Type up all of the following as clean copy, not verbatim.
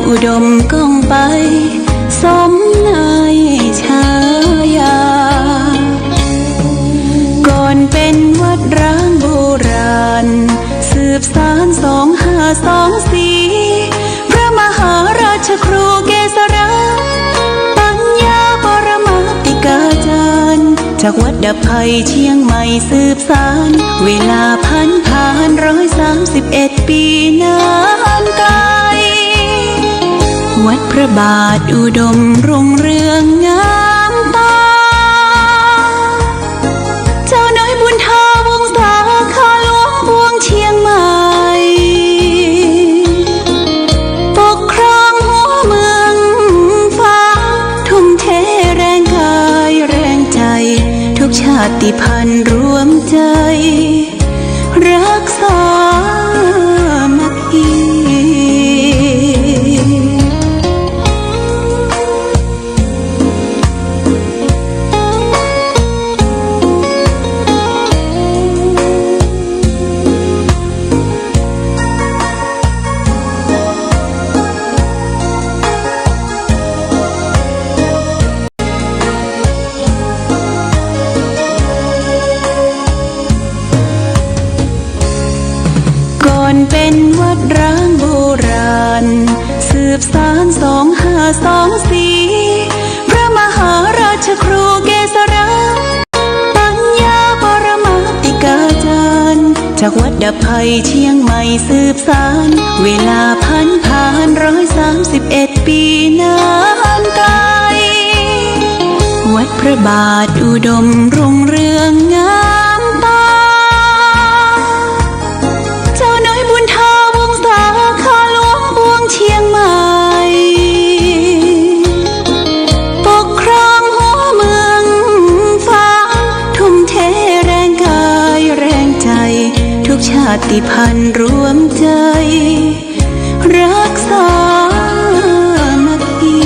อุดมก้องไปสมนายชายาก่อนเป็นวัดร้างโบราณสืบสาน2524พระมหาราชครูเกษราปัญญาปรมาติกาจารย์จากวัดดับภัยเชียงใหม่สืบสานเวลาผ่าน131 ปีนานไกลวัดพระบาทอุดมรุ่งเรืองงามตาเจ้าน้อยบุญทาวงศาข้าหลวงพวงเชียงใหม่ปกครองหัวเมืองฟ้าทุ่มเทแรงกายแรงใจทุกชาติพันธุ์รวมใจรักษามัคคีก่อนเป็นวัดร้างโบราณสืบสาน2524พระมหาราชครูเกษราปัญญาปรมาติกาจารย์จากวัดดับภัยเชียงใหม่สืบสานเวลาผ่าน131 ปีนานไกลวัดพระบาทอุดมรุ่งเรืองงามตาเจ้าน้อยบุญทาวงศาข้าหลวงพวงเชียงใหม่ปกครองหัวเมืองฟ้าทุ่มเทแรงกายแรงใจทุกชาติพันธุ์รวมใจรักษามัคคี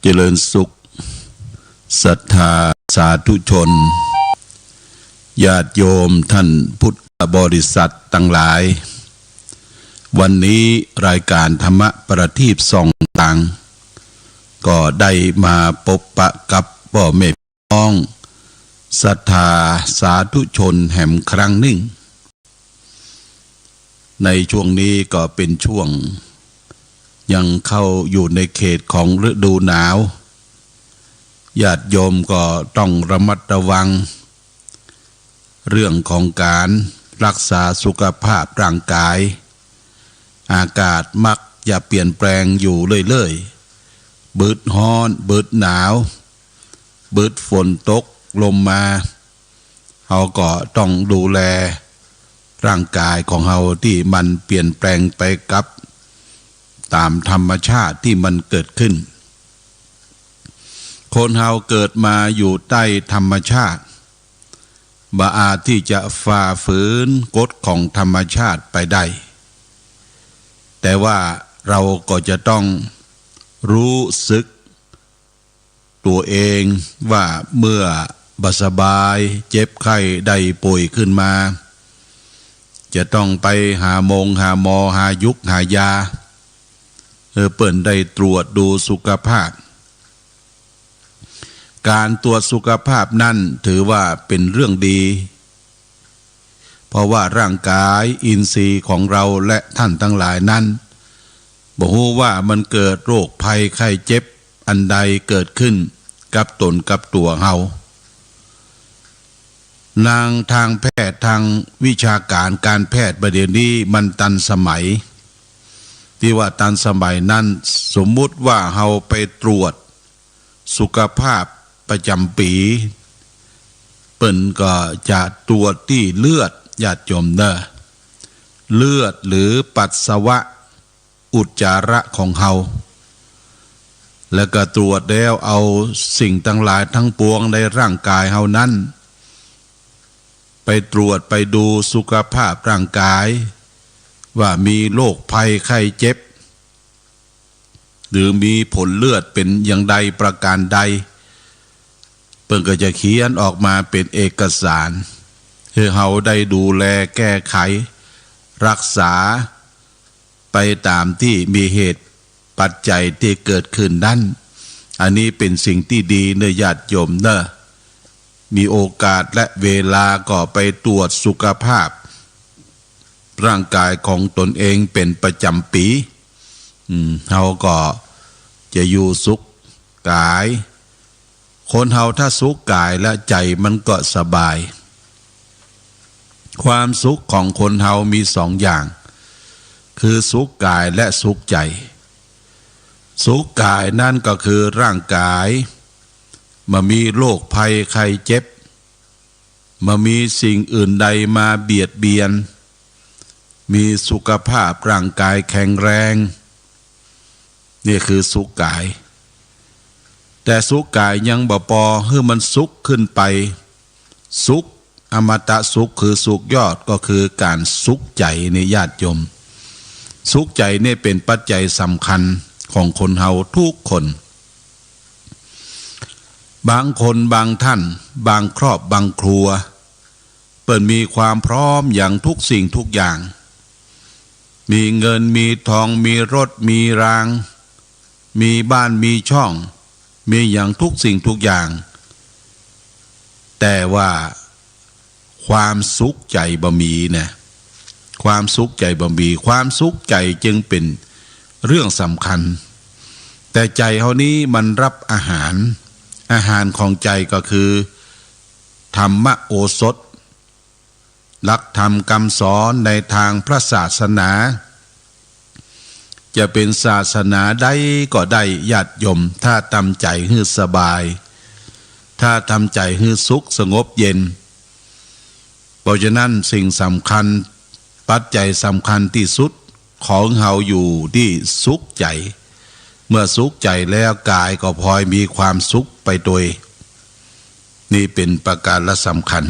เจริญสุขศรัทธาสาธุชนญาติโยมท่านพุทธบริษัททั้งหลายวันนี้รายการธรรมะประทีปส่องต่างก็ได้มาพบปะกับพ่อแม่พี่น้องศรัทธาสาธุชนแห่งครั้งหนึ่งในช่วงนี้ก็เป็นช่วงยังเข้าอยู่ในเขตของฤดูหนาวญาติโยมก็ต้องระมัดระวังเรื่องของการรักษาสุขภาพร่างกายอากาศมักจะเปลี่ยนแปลงอยู่เรื่อยๆบึดร้อนบึดหนาวบึดฝนตกลมมาเราก็ต้องดูแลร่างกายของเราที่มันเปลี่ยนแปลงไปกับตามธรรมชาติที่มันเกิดขึ้นคนเราเกิดมาอยู่ใต้ธรรมชาติบ่อาจที่จะฝ่าฝืนกฎของธรรมชาติไปได้แต่ว่าเราก็จะต้องรู้สึกตัวเองว่าเมื่อบ่สบายเจ็บไข้ได้ป่วยขึ้นมาจะต้องไปหาหมอหายุกหายาเปิ่นได้ตรวจดูสุขภาพการตรวจสุขภาพนั้นถือว่าเป็นเรื่องดีเพราะว่าร่างกายอินทรีย์ของเราและท่านทั้งหลายนั้นบ่ฮู้ว่ามันเกิดโรคภัยไข้เจ็บอันใดเกิดขึ้นกับตนกับตัวเฮานางทางแพทย์ทางวิชาการการแพทย์ประเดี๋ยวนี้มันทันสมัยที่ว่าทันสมัยนั้นสมมุติว่าเฮาไปตรวจสุขภาพประจำปีเปิ้นก็จะตรวจที่เลือดญาติโยมเด้อเลือดหรือปัสสาวะอุจจาระของเฮาแล้วก็ตรวจแล้วเอาสิ่งทั้งหลายทั้งปวงในร่างกายเฮานั้นไปตรวจไปดูสุขภาพร่างกายว่ามีโรคภัยไข้เจ็บหรือมีผลเลือดเป็นอย่างใดประการใดเพิ่นก็จะเขียนออกมาเป็นเอกสารให้เฮาได้ดูแลแก้ไขรักษาไปตามที่มีเหตุปัจจัยที่เกิดขึ้นนั้นอันนี้เป็นสิ่งที่ดีเนื้อญาติโยมเนอะมีโอกาสและเวลาก็ไปตรวจสุขภาพร่างกายของตนเองเป็นประจำปีเฮาก็จะอยู่สุขกายคนเฮาถ้าสุขกายและใจมันก็สบายความสุขของคนเฮามีสองอย่างคือสุขกายและสุขใจสุขกายนั่นก็คือร่างกายมามีโรคภัยไข้เจ็บมามีสิ่งอื่นใดมาเบียดเบียนมีสุขภาพร่างกายแข็งแรงนี่คือสุขกายแต่สุขกายยังบ่พอให้มันสุขขึ้นไปสุขอมตะสุขคือสุขยอดก็คือการสุขใจในญาติโยมสุขใจนี่เป็นปัจจัยสำคัญของคนเฮาทุกคนบางคนบางท่านบางครอบบางครัวเปิดมีความพร้อมอย่างทุกสิ่งทุกอย่างมีเงินมีทองมีรถมีรางมีบ้านมีช่องมีอย่างทุกสิ่งทุกอย่างแต่ว่าความสุขใจบ่มีนะความสุขใจบ่มีความสุขใจจึงเป็นเรื่องสำคัญแต่ใจเฮานี้มันรับอาหารของใจก็คือธรรมโอสถหลักธรรมคำสอนในทางพระศาสนาจะเป็นศาสนาใดก็ได้ญาติโยมถ้าทำใจให้สบายถ้าทำใจให้สุขสงบเย็นเพราะฉะนั้นสิ่งสำคัญปัจจัยสำคัญที่สุดของเฮาอยู่ที่สุขใจเมื่อสุขใจแล้วกายก็พลอยมีความสุขไปโดยนี่เป็นประการละสำคัญ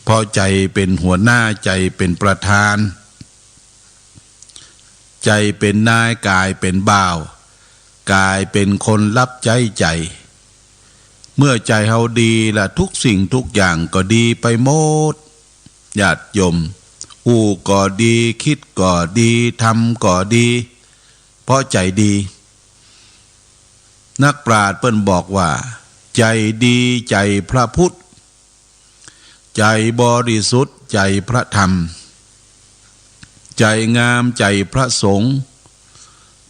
เพราะใจเป็นหัวหน้าใจเป็นประธานใจเป็นนายกายเป็นบ่าว กลายเป็นคนรับใจ เมื่อใจเฮาดีละทุกสิ่งทุกอย่างก็ดีไปหมดญาติโยมอู้ก็ดีคิดก็ดีทำก็ดี เพราะใจดีนักปราชญ์เปิ้นบอกว่าใจดีใจพระพุทธใจบริสุทธิ์ใจพระธรรมใจงามใจพระสงฆ์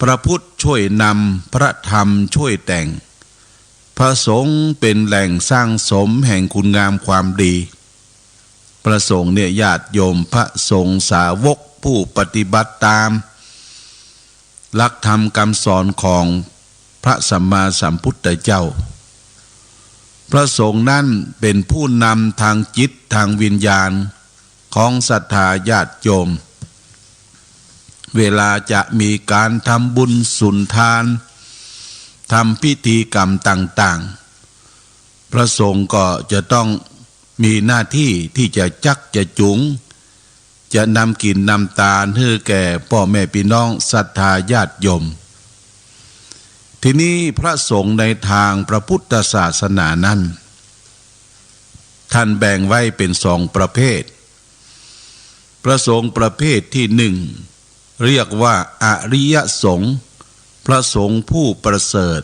พระพุทธช่วยนำพระธรรมช่วยแต่งพระสงฆ์เป็นแหล่งสร้างสมแห่งคุณงามความดีพระสงฆ์เนี่ยญาติโยมพระสงฆ์สาวกผู้ปฏิบัติตามหลักธรรมคำสอนของพระสัมมาสัมพุทธเจ้าพระสงฆ์นั้นเป็นผู้นำทางจิตทางวิญญาณของศรัทธาญาติโยมเวลาจะมีการทำบุญสุนทานทำพิธีกรรมต่างๆพระสงฆ์ก็จะต้องมีหน้าที่ที่จะจักจะจุงจะนำกินนำตาลให้แก่พ่อแม่พี่น้องศรัทธาญาติโยมทีนี้พระสงฆ์ในทางพระพุทธศาสนานั้นท่านแบ่งไว้เป็นสองประเภทพระสงฆ์ประเภทที่หนึ่งเรียกว่าอริยสงฆ์พระสงฆ์ผู้ประเสริฐ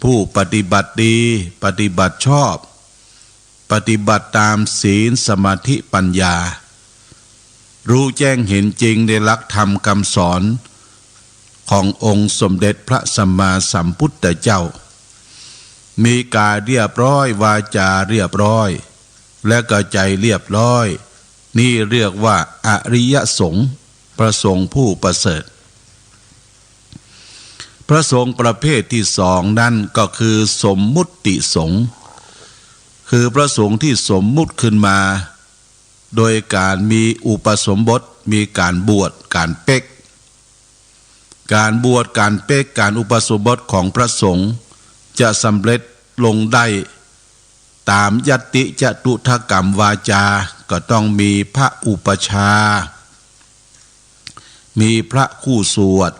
ผู้ปฏิบัติดีปฏิบัติชอบปฏิบัติตามศีลสมาธิปัญญารู้แจ้งเห็นจริงในหลักธรรมคำสอนขององค์สมเด็จพระสัมมาสัมพุทธเจ้ามีกายเรียบร้อยวาจาเรียบร้อยและก็ใจเรียบร้อยนี่เรียกว่าอริยสงฆ์พระสงฆ์ผู้ประเสริฐพระสงฆ์ประเภทที่สองนั่นก็คือสมมุติสงฆ์คือพระสงฆ์ที่สมมุติขึ้นมาโดยการมีอุปสมบทมีการบวชการเป๊กการบวชการเป๊กการอุปสมบทของพระสงฆ์จะสำเร็จลงได้ตามยัตติจตุถกรรมวาจาก็ต้องมีพระอุปชามีพระคู่สวด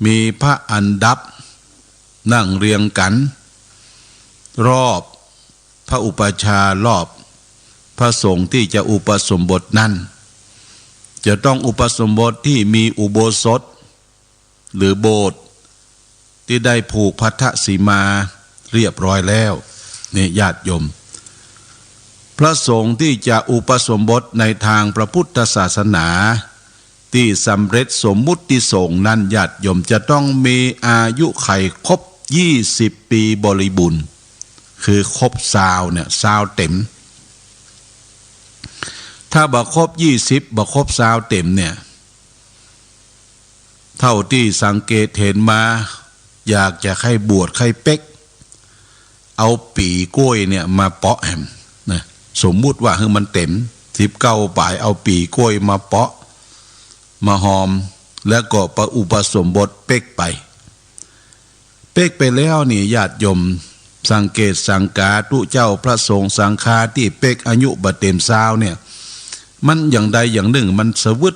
มีพระอันดับนั่งเรียงกันรอบพระอุปชารอบพระสงฆ์ที่จะอุปสมบทนั้นจะต้องอุปสมบทที่มีอุโบสถหรือโบสถ์ที่ได้ผูกพัทธสีมาเรียบร้อยแล้วนี่ญาติโยมพระสงฆ์ที่จะอุปสมบทในทางพระพุทธศาสนาที่สำเร็จสมมุติสงฆ์นั้นญาติโยมจะต้องมีอายุไขครบ20 ปีบริบูรณ์คือครบ20เนี่ย20เต็มถ้าบ่ครบ20บ่ครบ20เต็มเนี่ยเท่าที่สังเกตเห็นมาอยากจะให้บวชให้เป๊กเอาปีกล้วยเนี่ยมาเปาะแหมนะสมมุติว่ามันเต็ม19 ปลายเอาปีกล้วยมาเปาะมาหอมแล้วก็ประอุปสมบทเป๊กไปแล้วนี่ญาติโยมสังเกตสังกาตุเจ้าพระสงฆ์สังฆาที่เป๊กอายุบ่เต็ม20เนี่ยมันอย่างใดอย่างหนึ่งมันสวึด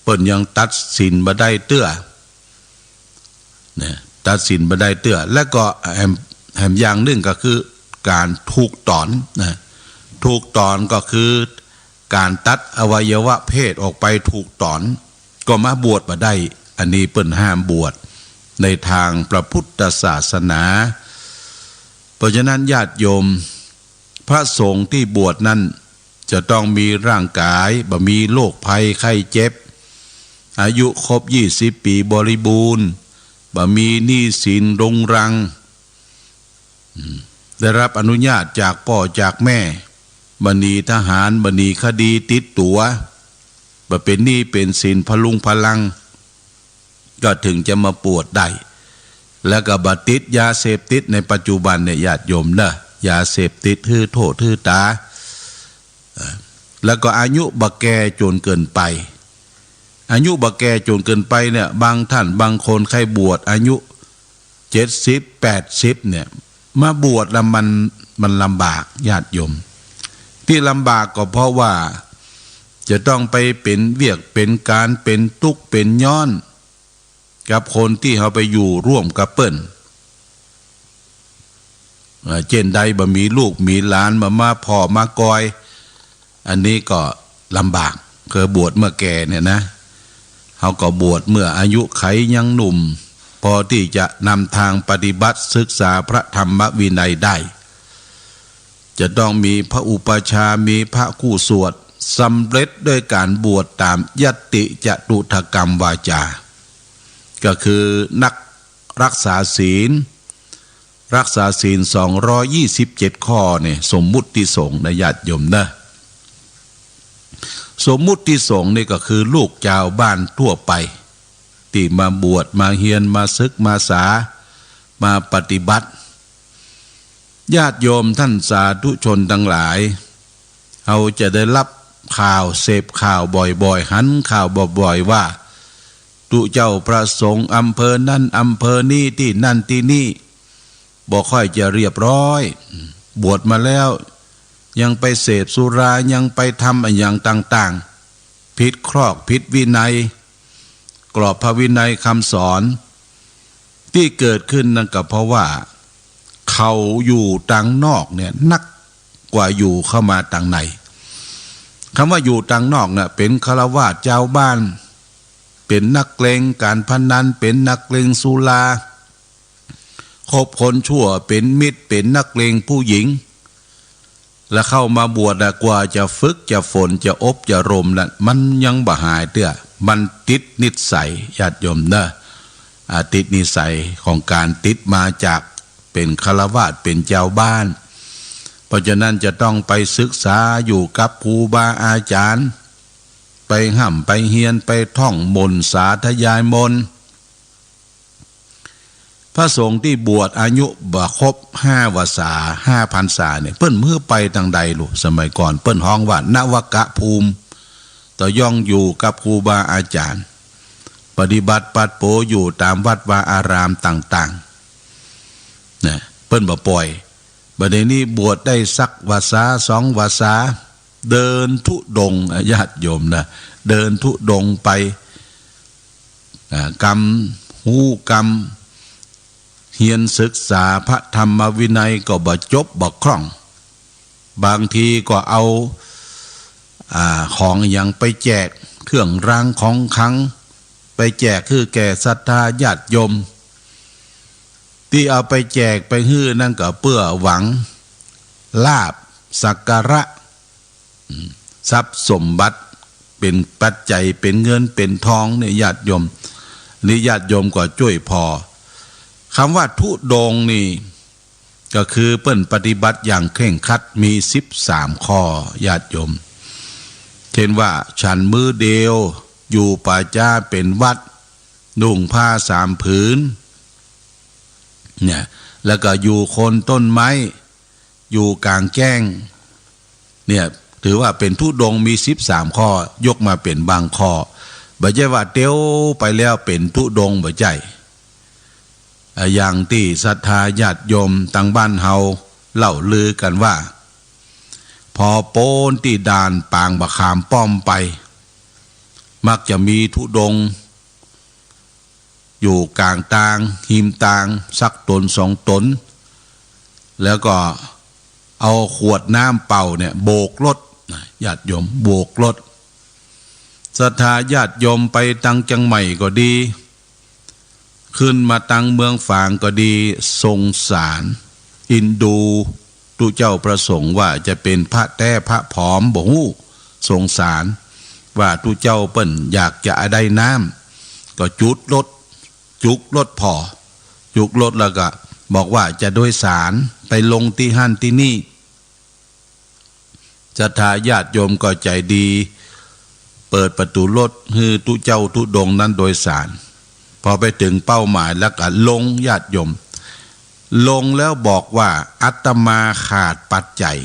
เปิ้นยังตัดสินบ่ได้เตื้อเนี่ยตัดสินบ่ได้เตื้อและก็แหมอย่างหนึ่งก็คือการถูกถอนนะถูกถอนก็คือการตัดอวัยวะเพศออกไปถูกถอนก็มาบวชบ่ได้อันนี้เปิ้นห้ามบวชในทางพระพุทธศาสนาเพราะฉะนั้นญาติโยมพระสงฆ์ที่บวชนั้นจะต้องมีร่างกายบ่มีโรคภัยไข้เจ็บอายุครบ20 ปีบริบูรณ์บ่มีหนี้สินรุงรังได้รับอนุญาตจากพ่อจากแม่บ่หนีทหารบ่หนีคดีติดตัวบ่เป็นหนี้เป็นสินพลุงพลังก็ถึงจะมาบวชได้แล้วก็บ่ติดยาเสพติดในปัจจุบันเนี่ยญาติโยมเด้อยาเสพติดถือโทษถือตาแล้วก็อายุบ่แก่จนเกินไปอายุบ่แก่จนเกินไปเนี่ยบางท่านบางคนใครบวชอายุ70 80เนี่ยมาบวชแล้วมันลำบากญาติโยมที่ลำบากก็เพราะว่าจะต้องไปเป็นเวียกเป็นการเป็นทุกข์เป็นย้อนกับคนที่เขาไปอยู่ร่วมกับเปิ้นเช่นใดบ่มีลูกมีหลานมาพ่อมากอยอันนี้ก็ลำบากเคยบวชเมื่อแก่เนี่ยนะเขาก็บวชเมื่ออายุไขยังหนุ่มพอที่จะนำทางปฏิบัติศึกษาพระธรรมวินัยได้จะต้องมีพระอุปชามีพระคู่สวดสำเร็จด้วยการบวชตามยติจตุถกรรมวาจาก็คือนักรักษาศีล227ข้อเนี่ยสมมุติสงฆ์นะญาติโยมนะสมมุติสงฆ์นี่ก็คือลูกชาวบ้านทั่วไปที่มาบวชมาเฮียนมาศึกมาษามาปฏิบัติญาติโยมท่านสาธุชนทั้งหลายเอาจะได้รับข่าวเสพข่าวบ่อยๆหันข่าวบ่อยๆว่าตุเจ้าพระสงฆ์อำเภอนั้นอำเภอนี้ที่นั่นที่นี่บ่ค่อยจะเรียบร้อยบวชมาแล้วยังไปเสพสุรายังไปทำอย่างต่างๆผิดครอกผิดวินัยกรอบพระวินัยคำสอนที่เกิดขึ้นนั่นก็เพราะว่าเขาอยู่ต่างนอกเนี่ยนักกว่าอยู่เข้ามาต่างในคำว่าอยู่ต่างนอกเนี่ยเป็นฆราวาสเจ้าบ้านเป็นนักเลงการพนันเป็นนักเลงสุราคบคนชั่วเป็นมิตรเป็นนักเลงผู้หญิงแล้วเข้ามาบวชกว่าจะฝึกจะฝนจะอบจะรมนั่นมันยังบ่หายเตื้อมันติดนิสัยญาติโยมนะติดนิสัยของการติดมาจากเป็นฆราวาสเป็นเจ้าบ้านเพราะฉะนั้นจะต้องไปศึกษาอยู่กับครูบาอาจารย์ไปห้ำไปเฮียนไปท่องมนต์สาธยายมนต์พระสงฆ์ที่บวชอายุบ่ครบ5 วาษา5 พรรษาเนี่ยเปิ้นมือไปทางใดลูกสมัยก่อนเปิ้นฮ้องว่านวกะภูมิต่อย่องอยู่กับครูบาอาจารย์ปฏิบัติปัดโปอยู่ตามวัดวาอารามต่างๆนะเปิ้นบ่ปล่อยบัดนี้บวชได้สักวาษา2 วาษาเดินทุดงญาติโยมนะเดินทุดงไปกรรมหูกรรมเฮียนศึกษาพระธรรมวินัยก็บ่จบบ่คล่องบางทีก็เอาของอย่างไปแจกเครื่องรางของขลังไปแจกคือแก่ศรัทธาญาติโยมที่เอาไปแจกไปฮื้อนั่นก็เพื่อหวังลาภสักการะทรัพย์สมบัติเป็นปัจจัยเป็นเงินเป็นทองเนี่ยญาติโยมนี่ญาติโยมก็ช่วยพอคำว่าทุดงนี่ก็คือเปิ้นปฏิบัติอย่างเคร่งครัดมี13 ข้อญาติโยมเช่นว่าฉันมื้อเดียวอยู่ป่าจ้าเป็นวัดนุ่งผ้า3 ผืนเนี่ยแล้วก็อยู่โคนต้นไม้อยู่กลางแจ้งเนี่ยถือว่าเป็นทุดงมี13 ข้อยกมาเป็นบางข้อบ่ใช่ว่าเตียวไปแล้วเป็นทุดงบ่ใช่อย่างที่ศรัทธาญาติโยมต่างบ้านเฮาเล่าลือกันว่าพอโปนที่ด่านปางบะขามป้อมไป มักจะมีธุดงค์อยู่กลางตางหิมตางสักตนสองตนแล้วก็เอาขวดน้ำเป่าเนี่ยโบกรถญาติโยมโบกรถศรัทธาญาติโยมไปตังจังใหม่ก็ดีขึ้นมาตังเมืองฝางก็ดีสงสารอินดูตุเจ้าประสงค์ว่าจะเป็นพระแต้พระผอมบ่ฮู้สงสารว่าตุเจ้าเปิ้นอยากจะได้น้ำก็จุดรถจุกรถพอจุกรถแล้วก็บอกว่าจะโดยสารไปลงที่หั่นที่นี่ศรัทธาญาติโยมก็ใจดีเปิดประตูรถให้ตุเจ้าทุดงนั้นโดยสารพอไปถึงเป้าหมายแล้วก็ลงญาติโยมลงแล้วบอกว่าอาตมาขาดปัจจัย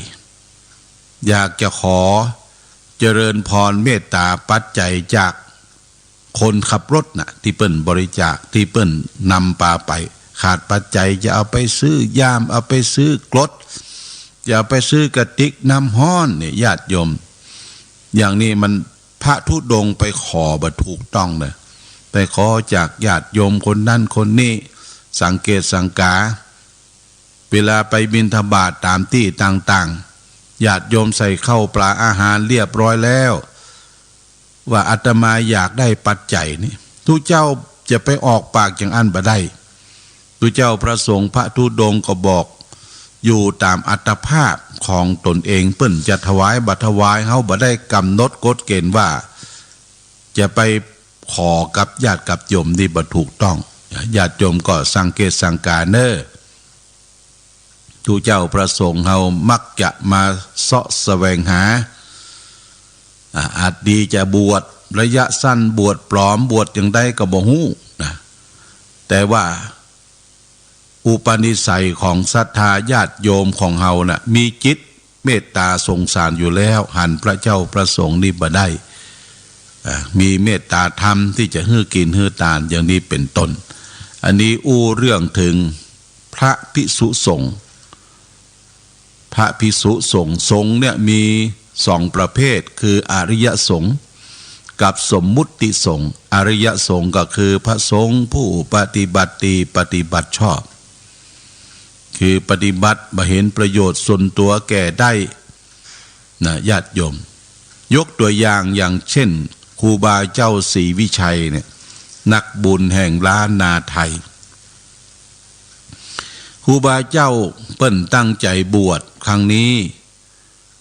อยากจะขอเจริญพรเมตตาปัจจัยจากคนขับรถน่ะที่เปิ้นบริจาคที่เปิ้นนำปาไปขาดปัจจัยจะเอาไปซื้อยามเอาไปซื้อกรดจะเอาไปซื้อกระติกน้ำห้อนเนี่ยญาติโยมอย่างนี้มันพระธุดงค์ไปขอบ่ถูกต้องเลยไปขอจากญาติโยมคนนั้นคนนี้สังเกตสังกาเวลาไปบิณฑบาตตามที่ต่างๆญาติโยมใส่ข้าวปลาอาหารเรียบร้อยแล้วว่าอาตมาอยากได้ปัจจัยนี่ทุกเจ้าจะไปออกปากอย่างอันบ่ได้ทุกเจ้าพระสงฆ์พระธุดงค์ก็บอกอยู่ตามอัตภาพของตนเองเปิ้นจะถวายบัตรถวายเฮาบ่ได้กำหนดกฎเกณฑ์ว่าจะไปขอกับญาติกับโยมนี่บ่ถูกต้องญาติโยมก็สังเกตสังกาเน้อทุกเจ้าพระสงฆ์เฮามักจะมาเสาะแสวงหาอาจดีจะบวชระยะสั้นบวชปลอมบวชอย่างใดก็บ่ฮู้นะแต่ว่าอุปนิสัยของศรัทธาญาติโยมของเฮาน่ะมีจิตเมตตาสงสารอยู่แล้วหันพระเจ้าพระสงฆ์นี่บ่ได้มีเมตตาธรรมที่จะฮื้อกินฮื้อตานอย่างนี้เป็นต้นอันนี้อู้เรื่องถึงพระภิกษุสงฆ์พระภิกษุสงฆ์สงฆ์เนี่ยมีสองประเภทคืออริยสงฆ์กับสมมุติสงฆ์อริยสงฆ์ก็คือพระสงฆ์ผู้ปฏิบัติดีปฏิบัติชอบคือปฏิบัติมาเห็นประโยชน์ส่วนตัวแก่ได้นะญาติโยมยกตัวอย่างเช่นครูบาเจ้าศรีวิชัยเนี่ยนักบุญแห่งล้านนาไทยครูบาเจ้าเปิ้นตั้งใจบวชครั้งนี้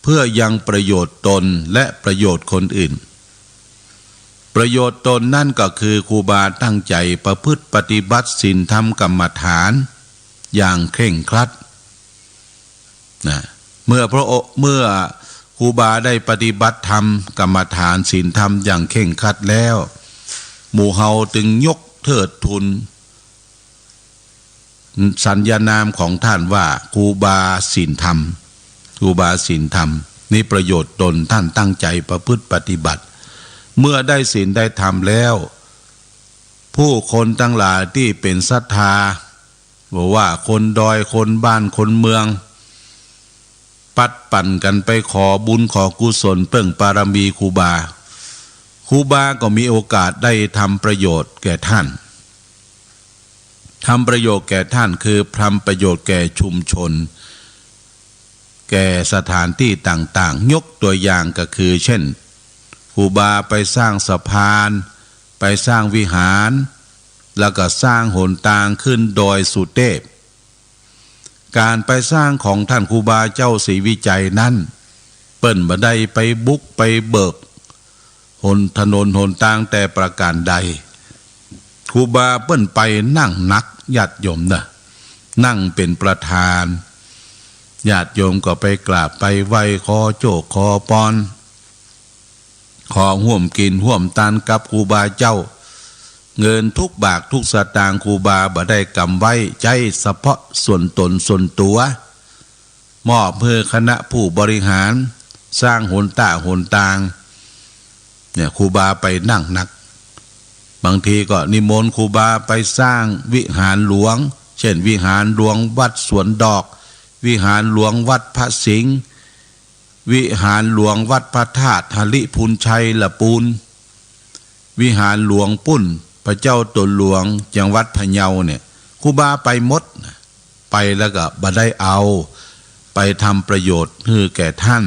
เพื่อยังประโยชน์ตนและประโยชน์คนอื่นประโยชน์ตนนั่นก็คือครูบาตั้งใจประพฤติปฏิบัติศีลธรรมกรรมฐานอย่างเคร่งครัดนะเมื่อครูบาได้ปฏิบัติธรรมกรรมฐานศีลธรรมอย่างเคร่งครัดแล้วหมู่เฮาจึงยกเทิดทูนสัญญานามของท่านว่าครูบาศีลธรรมครูบาศีลธรรมนี่ประโยชน์ตนท่านตั้งใจประพฤติปฏิบัติเมื่อได้ศีลได้ธรรมแล้วผู้คนทั้งหลายที่เป็นศรัทธาบอกว่าคนดอยคนบ้านคนเมืองปัดปั่นกันไปขอบุญขอกุศลเพิ่งปารมีครูบาก็มีโอกาสได้ทำประโยชน์แก่ท่านทำประโยชน์แก่ท่านคือทำประโยชน์แก่ชุมชนแก่สถานที่ต่างๆยกตัวอย่างก็คือเช่นครูบาไปสร้างสะพานไปสร้างวิหารแล้วก็สร้างหนทางขึ้นดอยสุเทพการไปสร้างของท่านครูบาเจ้าศรีวิชัยนั้นเปิ้นบ่ได้ไปบุกไปเบิกถนนหนทางแต่ประการใดครูบาเปิ้นไปนั่งนักญาติโยมนะนั่งเป็นประธานญาติโยมก็ไปกราบไปไหว้ขอโจกขอปอนขอห่วมกินห่วมทานกับครูบาเจ้าเงินทุกบาททุกสตางค์ครูบาบ่ได้กำไว้ใจเฉพาะส่วนตนส่วนตัวมอบเพื่อคณะผู้บริหารสร้างหนทางเนี่ยครูบาไปนั่งนักบางทีก็นิมนต์ครูบาไปสร้างวิหารหลวงเช่นวิหารหลวงวัดสวนดอกวิหารหลวงวัดพระสิงห์วิหารหลวงวัดพระธาตุหริพุนชัยละปูน วิหารหลวงปุ้นพระเจ้าตนหลวงจังหวัดพะเยาเนี่ยครูบาไปหมดไปแล้วก็บ่ได้เอาไปทำประโยชน์ให้แก่ท่าน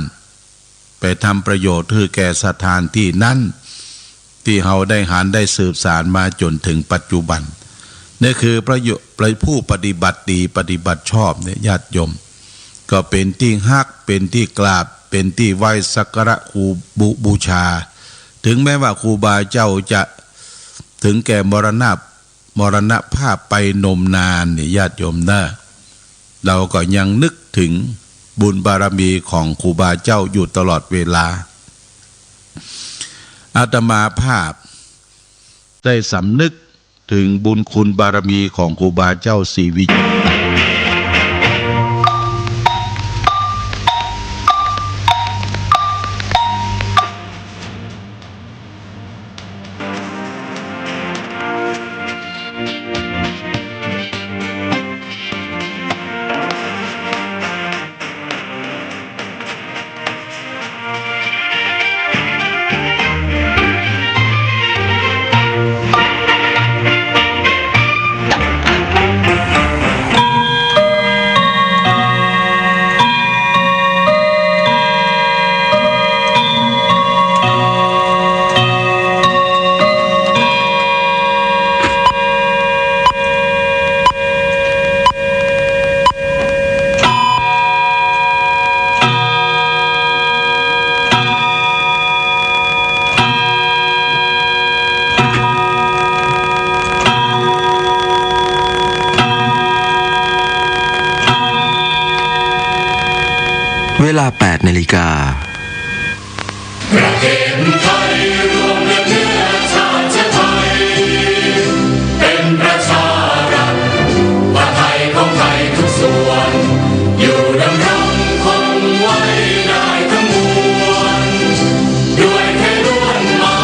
ไปทำประโยชน์ให้แก่สถานที่นั้นที่เฮาได้หารได้สืบสานมาจนถึงปัจจุบันนี่คือประโยชน์ผู้ปฏิบัติดีปฏิบัติชอบเนี่ยญาติโยมก็เป็นที่ฮักเป็นที่กราบเป็นที่ไหว้สักการะครูบูชาถึงแม้ว่าครูบาเจ้าจะถึงแก่มรณภาพไปนมนานเนี่ยญาติโยมนะเราก็ยังนึกถึงบุญบารมีของครูบาเจ้าอยู่ตลอดเวลาอาตมาภาพได้สำนึกถึงบุญคุณบารมีของครูบาเจ้าศรีวิชัยเวลา 8 นาฬิกาประเทศไทยรวมเนื้อชาติไทยเป็นประชารัฐว่าไทยของไทยทุกส่วนอยู่ดำรงคงไว้ได้ทั้งมวลด้วยแค่ล้วนหมา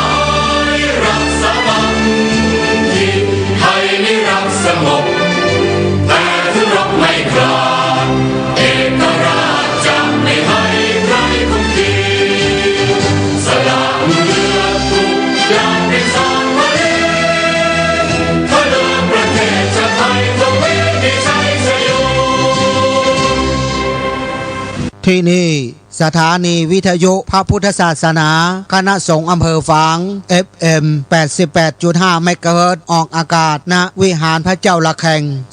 ยรักสามัคคีไทยนิรักสงบแต่ถึงรบไม่กล้าเอกราชจะไม่ให้ใครคุกคีสละเลือดทุกอย่างเป็นสอนไว้ถ้าเดินประเทศชาติไทยต้องมีชัยชโย ที่นี่สถานีวิทยุพระพุทธศาสนาคณะสงฆ์อำเภอฝาง FM 88.5 เมกะเฮิรตซ์ออกอากาศณวิหารพระเจ้าละแข่ง